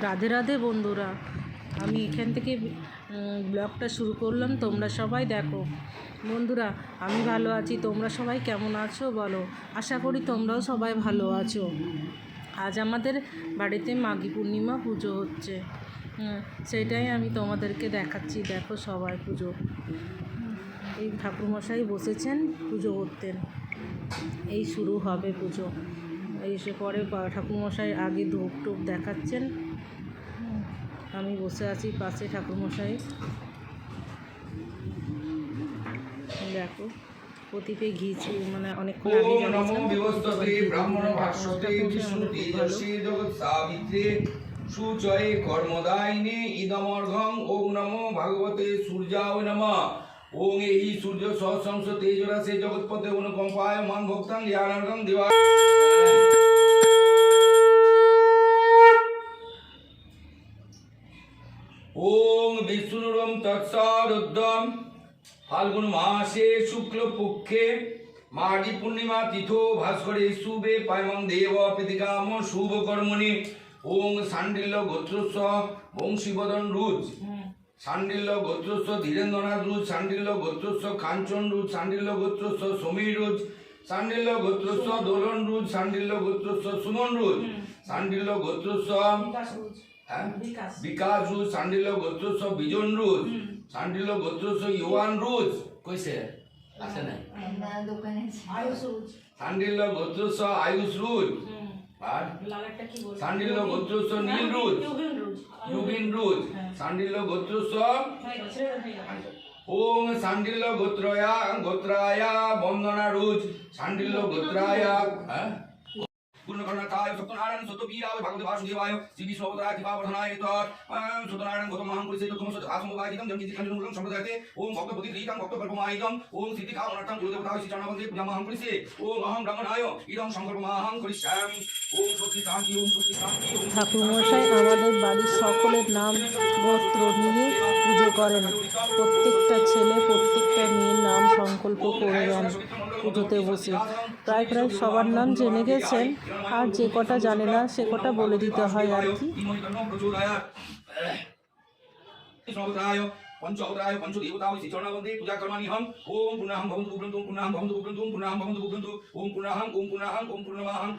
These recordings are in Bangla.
রাধে রাধে বন্ধুরা, আমি এখান থেকে ব্লগটা শুরু করলাম। তোমরা সবাই দেখো বন্ধুরা, আমি ভালো আছি। তোমরা সবাই কেমন আছো বলো? আশা করি তোমরাও সবাই ভালো আছো। আজ আমাদের বাড়িতে মাঘী পূর্ণিমা পুজো হচ্ছে, সেটাই আমি তোমাদেরকে দেখাচ্ছি। দেখো সবাই পুজো, এই ঠাকুরমশাই বসেছেন পুজো করতেন। এই শুরু হবে পুজো। এসে পরে ঠাকুরমশাই আগে ধূপ টুপ দেখাচ্ছেন, আমি বসে আছি পাশে। ঠাকুরমশাই দেখো প্রতিপে ঘিচু মানে অনেকক্ষণ আগে সুচয়ে কর্মদায়িনে ইদমর্ঘং ওম নমো ভগবতে সূর্যায় নমঃ। ওং এই সূর্য সহস্রাংশ তেজরাসে জগৎপতে অনুকম্পায় মান ভক্তাং জ্ঞানার্ঘং দিবা। ওং বিষ্ণুরম তৎসদুদ্যম ফাল্গুন মাসে শুক্ল পক্ষে মাঘী পূর্ণিমা তিথো ভাস্করে শুভে পায়মং দেব প্রীতিকাম শুভ কর্মণি। ওং সান্ডিল্য গোত্রস্য বংশীবদন রুজ, সান্ডিল্য গোত্রস্য ধীরেন্দ্রনাথ রুজ, সান্ডিল্য গোত্রস্য কাঞ্চন রুজ, সান্ডিল্য গোত্রস্য সমীর রুজ, সান্ডিল্য গোত্রস্য দোলন রুজ, সান্ডিল্য গোত্রস্য সুমন রুজ, সান্ডিল্য গোত্রস্য বিকাশ রুজ, সান্ডিল্য গোত্রস্য বিজন রুজ, সান্ডিল্য গোত্রস্য ইউয়ান রুজ। কইছে আছে না দোকানে আয়ুষ রুজ, সান্ডিল্য গোত্রস্য আয়ুষ রুজ, আর সান্ডিল্য গোত্রস্য নীল রুজ, ইউবিন রুজ, সান্ডিল্য গোত্রস্য। ওং সান্ডিল্য গোত্রায়া বন্দনা রুজ, সান্ডিল্য গোত্রায়া पूर्णकर्णकाय सत्यनारायण सत्यवीराय भगवते वासुदेवाय श्री विष्णुवताय कृपावर्धनाय तत् सत्यनारायण गौतम महां कुरुसे तत्त्वं सत्यासमवादितं जन्मिति खण्डनं संप्रदायते। ओम भक्तपति प्रीतं भक्तकल्पमायितं ओम सिद्धिकाम अनर्थं गुरुदेवताय श्री चरणवन्दे पूजा महां कुरुसे। ओम अहं ब्रह्मणाय इदं संकल्पमाहं करिष्यामि। ओम स्वस्ति शान्ति ओम स्वस्ति शान्ति। ঠাকুরমশাই আমাদের বাড়ির সকলের নাম গোত্র নিয়ে পুজো করেন। প্রত্যেকটা ছেলে প্রত্যেকটা মেয়ের নাম সংকল্প করে দেন পুজোতে বসে। প্রায় সবার নাম জেনে গেছেন, আর যে কটা জানে না সে কটা বলে দিতে হয় আর কি। पंचोदराय पंचदेवताय श्री चरणवन्दे पूजा कर्माणि हम। ओम पुनःहं भवन्तु पुनः पुनःहं भवन्तु पुनःहं भवन्तु ओम पुनःहं ओम पूर्णमाहं।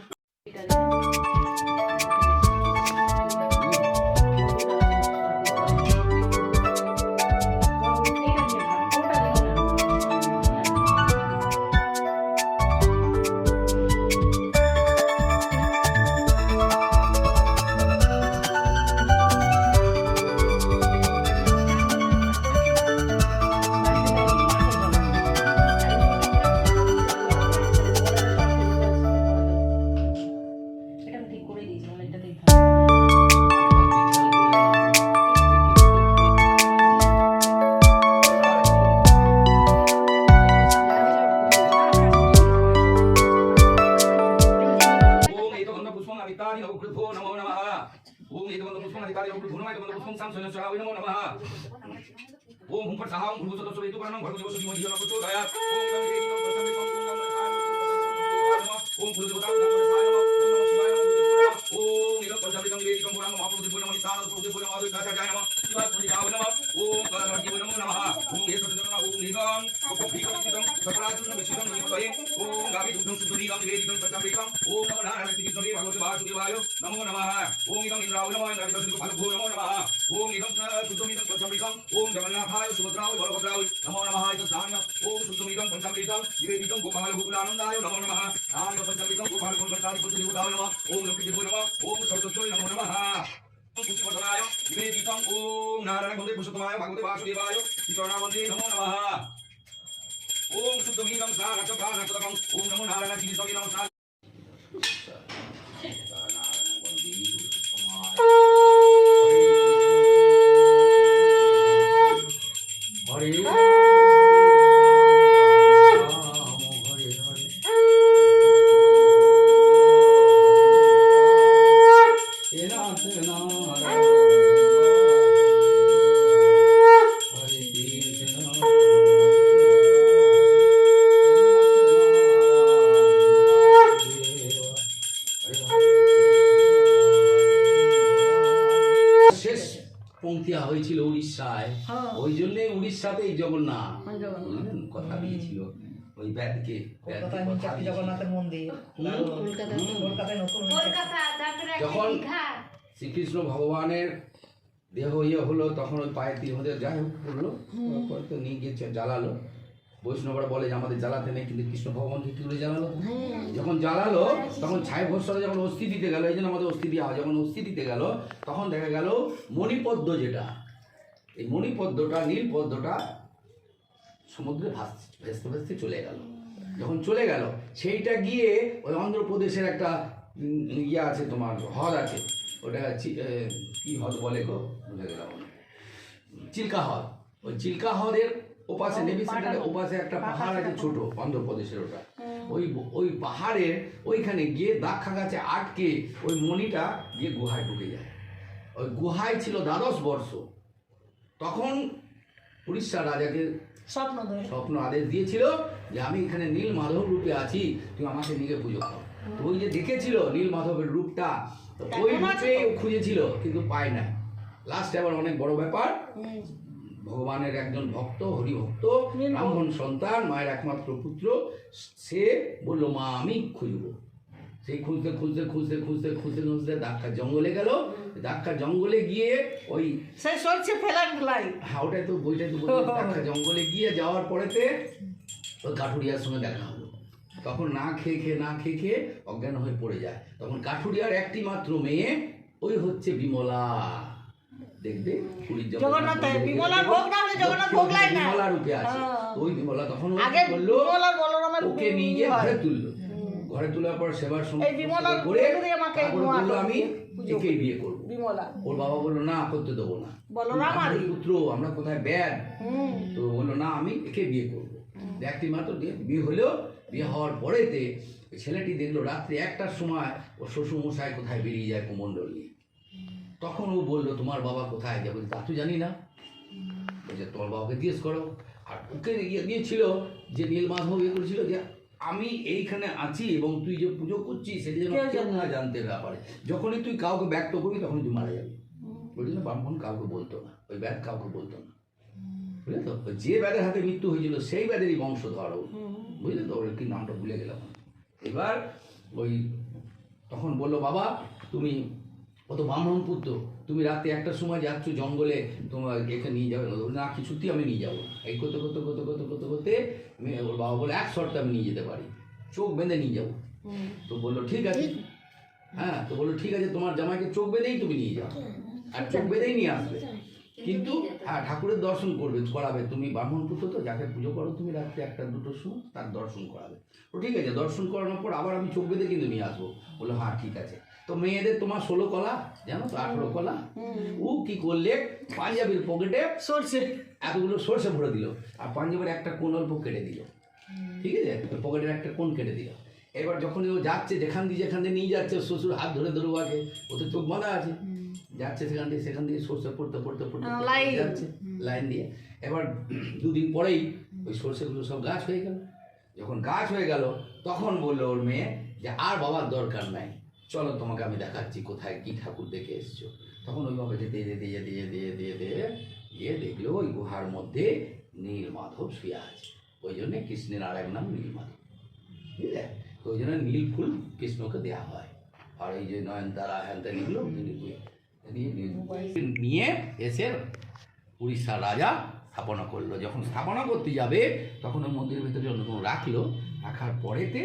ओम हुं पर सहां भूर्भुवः स्वतः वेतु प्रणं भर्गो देवस्य धीमहि धियो न प्रचोदयात्। ओम गं देवी गं प्रसन्ने गं गं ओम कुलदेवतां गं गणेशाय नमः। ओम नमः शिवाय नमः। ओम इदं पंचामृतं वेदि गं पुराणं महापुरुषे पुराणं नितानं सुखदेव पुराणं आदिकाचार्याय नमः। शिवाय पुण्यकाय नमः। ओम गणपतये नमः। ओम येतद् ओम निगं उपभीकविचितं सकलाचूर्ण विचितं निपतये। ओम गावि दुग्धं शुद्धं वेदिकं पंचामृतं। ओम नमो नारायण श्रीकृष्णे भगवते वासुदेवाय नमो नमः। ओम इदं इंद्राय नमः इंद्रादिदेवस्य भगवो नमो नमः। ओम इदं शुद्धमिदं पंचामृतं। ओम जगन्नाथाय सुभद्राय बलभद्राय नमो नमः। इदं ओम शुद्धमिदं पंचामृतं निवेदितं गोपाल गोकुलानन्दाय नमो नमः। नाम पंचामृतं गोपाल गोकुलानन्दाय पुत्रदेवताय नमः। ओम लक्ष्मीदेवाय नमः। ओम सरस्वत्यै नमो नमः। पुष्टिवर्धनाय निवेदितं ओम नारायण वन्दे पुरुषोत्तमाय भगवते वासुदेवाय चरणावन्दे नमो नमः। ओम शुद्धमिदं सारकं ओम नमो नारायण श्री नमः। পংক্তি হয়েছিল উড়িষ্যায়, হ্যাঁ। ওই জন্যে উড়িষ্যাতেই জগন্নাথ, জগন্নাথ। বুঝলেন? কথা দিয়েছিল ওই ব্যাধকে কলকাতায় হচ্ছে জগন্নাথের মন্দির, কলকাতায় নতুন হয়েছে। যখন শ্রীকৃষ্ণ ভগবানের দেহ হলো তখন ওই পায়ের তিল মধ্যে যাই হোক করলো, তারপরে তো নিয়ে গিয়ে জ্বালালো। বৈষ্ণবরা বলে যে আমাদের জ্বালাতে নেই, কিন্তু কৃষ্ণ ভগবানকে কি করে জ্বালালো? যখন জ্বালালো তখন ছাই ভস্মরা যখন অস্থি দিতে গেল, এই জন্য আমাদের অস্থি দেওয়া হয়, যখন অস্থি দিতে গেল তখন দেখা গেল মণিপদ্ম, যেটা এই মণিপদ্মটা, নীলপদ্মটা সমুদ্রে ভেসতে ভেসতে চলে গেল। যখন চলে গেল সেইটা গিয়ে ওই অন্ধ্রপ্রদেশের একটা ইয়ে আছে, তোমার হ্রদ আছে, ওটা কি হ্রদ বলে গো, বুঝে গেলাম, চিল্কা হ্রদ। ওই চিল্কা হ্রদের ওপাশে নেভি সেন্টারের ওপাশে একটা পাহাড় আছে ছোট, অন্ধ্রপ্রদেশের ওটা। ওই পাহাড়ের ওইখানে গিয়ে দাক্ষা গাছে আটকে ওই মণিটা গিয়ে গুহায় ঢুকে যায়। ওই গুহায় ছিল 12 বর্ষ। তখন উড়িষ্যার রাজাকে স্বপ্ন আদেশ দিয়েছিল যে আমি এখানে নীল মাধব রূপে আছি, তুমি আমাকে নিয়ে পুজো করো। তো ওই যে দেখেছিল নীল মাধবের রূপটা, তো ওই রূপে খুঁজেছিল কিন্তু পায় না। লাস্টে আবার অনেক বড় ব্যাপার, ভগবানের একজন ভক্ত, হরিভক্ত, ব্রাহ্মণ সন্তান, মায়ের একমাত্র পুত্র, সে বললো মা আমি খুঁজবো। সেই খুঁজতে খুঁজতে খুঁজতে খুঁজতে খুঁজতে খুঁজতে দাক্ষার জঙ্গলে গেল। দাক্ষার জঙ্গলে গিয়ে ওই সেই সরছে ফেলাই হ্যাঁ ওটাই তো বইটাই তো বলছি। দাক্ষা জঙ্গলে গিয়ে যাওয়ার পরেতে ওই কাঠুরিয়ার সঙ্গে দেখা হলো। তখন না খেয়ে অজ্ঞান হয়ে পড়ে যায়। তখন কাঠুরিয়ার একটি মাত্র মেয়ে, ওই হচ্ছে বিমলা। দেখবে পুরীর জগন্নাথ বিমলার ভোগ না হলে জগন্নাথ ভোগ লাই না, বিমলা রূপে আছে। তো ওই বিমলা তখন আগে বললো বিমলার বলরামের ওকে নিয়ে গিয়ে ঘরে তুললো। ঘরে তোলার পর সেবার সঙ্গে করে বললো আমি একেই বিয়ে করবো। ওর বাবা বললো না, করতে দেবো না, পুত্র আমরা কোথায় ব্যাড। তো বললো না আমি একে বিয়ে করবো। একটি মাত্র বিয়ে হলেও, বিয়ে হওয়ার পরেতে ছেলেটি দেখলো রাত্রি 1টার সময় ও শ্বশুর মশাই কোথায় বেরিয়ে যায় কুমণ্ডল নিয়ে। তখন ও বললো তোমার বাবা কোথায় যাবে? তা তো জানি না। বলছে তোমার বাবাকে জিজ্ঞেস করো। আর ওকে দিয়েছিল যে নীলমাধব ইয়ে করেছিল যে আমি এইখানে আছি এবং তুই যে পুজো করছিস সেটা যেন কেউ না জানতে না পারে। যখনই তুই কাউকে ব্যক্ত করবি তখনই তুই মারা যাবি। ওই জন্য ব্রাহ্মণ কাউকে বলতো না, ওই ব্যাধ কাউকে বলতো না, বুঝলে তো? যে ব্যাধের হাতে মৃত্যু হয়েছিল সেই ব্যাধেরই বংশধর, বুঝলে তো? ওর কি নামটা ভুলে গেলাম। এবার ওই তখন বললো বাবা তুমি কত ব্রাহ্মণ পুত্র, তুমি রাতে 1টার সময় যাচ্ছ জঙ্গলে, তোমার একে নিয়ে যাবে না? কিছুতেই আমি নিয়ে যাবো। এই করতে করতে করতে করতে করতে করতে ওর বাবা বলে 1 শর্তে আমি নিয়ে যেতে পারি, চোখ বেঁধে নিয়ে যাবো। তো বললো ঠিক আছে। হ্যাঁ, তো বললো ঠিক আছে, তোমার জামাইকে চোখ বেঁধেই তুমি নিয়ে যাও, আর চোখ বেঁধেই নিয়ে আসবে, কিন্তু হ্যাঁ ঠাকুরের দর্শন করাবে। তুমি ব্রাহ্মণ পুত্র তো, যাকে পুজো করো তুমি রাত্রে 1টা 2টোর সময় তার দর্শন করাবে। তো ঠিক আছে, দর্শন করানোর পর আবার আমি চোখ বেঁধে কিন্তু নিয়ে আসবো। বললো হ্যাঁ ঠিক আছে। তো মেয়েদের তোমার 16 কলা, জানো তো 18 কলা, ও কি করলে পাঞ্জাবির পকেটে সরছে এতগুলো সরষে ভরে দিল, আর পাঞ্জাবের একটা কোণ অল্প কেটে দিল, ঠিক আছে, পকেটের একটা কোণ কেটে দিল। এবার যখনই ও যাচ্ছে যেখান দিয়ে নিয়ে যাচ্ছে, শ্বশুর হাত ধরে আগে, ও তো চোখ বাঁধা আছে, যাচ্ছে সেখান দিয়ে সরষে পড়তে যাচ্ছে লাইন দিয়ে। এবার 2 দিন পরেই ওই সরষেগুলো সব গাছ হয়ে গেল। যখন গাছ হয়ে গেল তখন বললো ওর মেয়ে যে আর বাবার দরকার নাই, চলো তোমাকে আমি দেখাচ্ছি কোথায় কি ঠাকুর দেখে এসছো। তখন ওইভাবে যেতে গিয়ে দেখলো ওই গুহার মধ্যে নীল মাধব শুয়ে আছে। ওই জন্যে কৃষ্ণের আর এক নাম নীল মাধব, বুঝলে? তো ওই জন্য নীল ফুল কৃষ্ণকে দেওয়া হয়। আর এই যে নয়নতারা হ্যানতা নিগুলো নিয়ে এসে উড়িষ্যার রাজা স্থাপনা করলো। যখন স্থাপনা করতে যাবে তখন ওই মন্দিরের ভিতরে অন্য কোনো রাখার পরেতে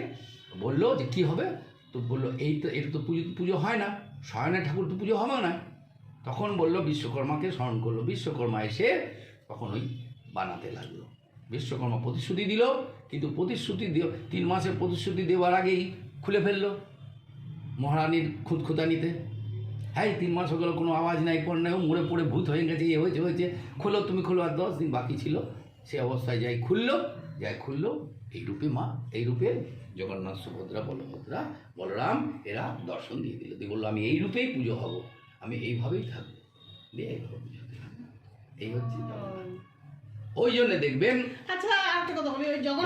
বললো যে কী হবে? তো বললো এটা তো পুজো হয় না, শয়নের ঠাকুর তো পুজো হবে না। তখন বললো বিশ্বকর্মাকে স্মরণ করলো। বিশ্বকর্মা এসে তখন ওই বানাতে লাগলো। বিশ্বকর্মা প্রতিশ্রুতি দিল, কিন্তু 3 মাসের প্রতিশ্রুতি দেওয়ার আগেই খুলে ফেললো মহারানীর খুঁতখুঁতানিতে। হ্যাঁ 3 মাস হয়ে গেলো, কোনো আওয়াজ নাই, পর নাই, মরে পড়ে ভূত হয়ে গেছে, হয়েছে খোলো তুমি খোলো। আর 10 দিন বাকি ছিল, সে অবস্থায় যাই খুললো। এই রূপে মা, এই রূপে জগন্নাথ, সুভদ্রা, বলরাম এরা দর্শন দিয়ে দিল। বললো আমি এই রূপেই পুজো হব, আমি এইভাবেই থাকবো, দিয়ে এইভাবে পুজো দিলাম। এই হচ্ছে ওই জন্য দেখবেন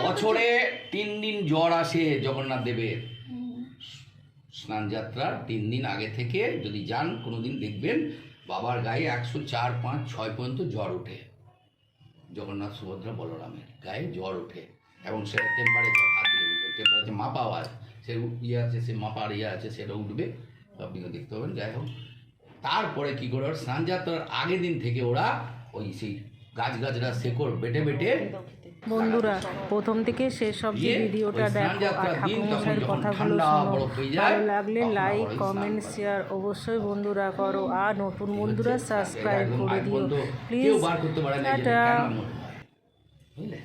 বছরে 3 দিন জ্বর আসে জগন্নাথ দেবের। স্নান যাত্রার 3 দিন আগে থেকে যদি যান কোনোদিন দেখবেন বাবার গায়ে 104, 5, 6 পর্যন্ত জ্বর ওঠে। জগন্নাথ, সুভদ্রা, বলরামের গায়ে জ্বর ওঠে এবং সেটা টেম্পারেচার হাত দিয়ে টেম্পারেচার মাপা হয়, সে ইয়ে আছে, সে মাপার ইয়ে আছে, সেটা উঠবে, আপনিও দেখতে পাবেন। যাই হোক, তারপরে কী করে ওরা স্নানযাত্রার আগের দিন থেকে ওরা ওই সেই গাছগাছরা শেকড় বেটে বেটে বন্ধুরা প্রথম থেকে শেষ অবধি ভিডিওটা দেখো আর ঠাকুরমশাইয়ের কথাগুলো শোনো। ভালো লাগলে লাইক, কমেন্ট, শেয়ার অবশ্যই বন্ধুরা করো, আর নতুন বন্ধুরা সাবস্ক্রাইব করে দিও প্লিজ। কেউ বার করতে পারে না, টাটা। বুঝলে?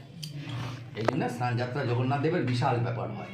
এই জন্য স্নানযাত্রা জগন্নাথ দেবের বিশাল ব্যাপার হয়।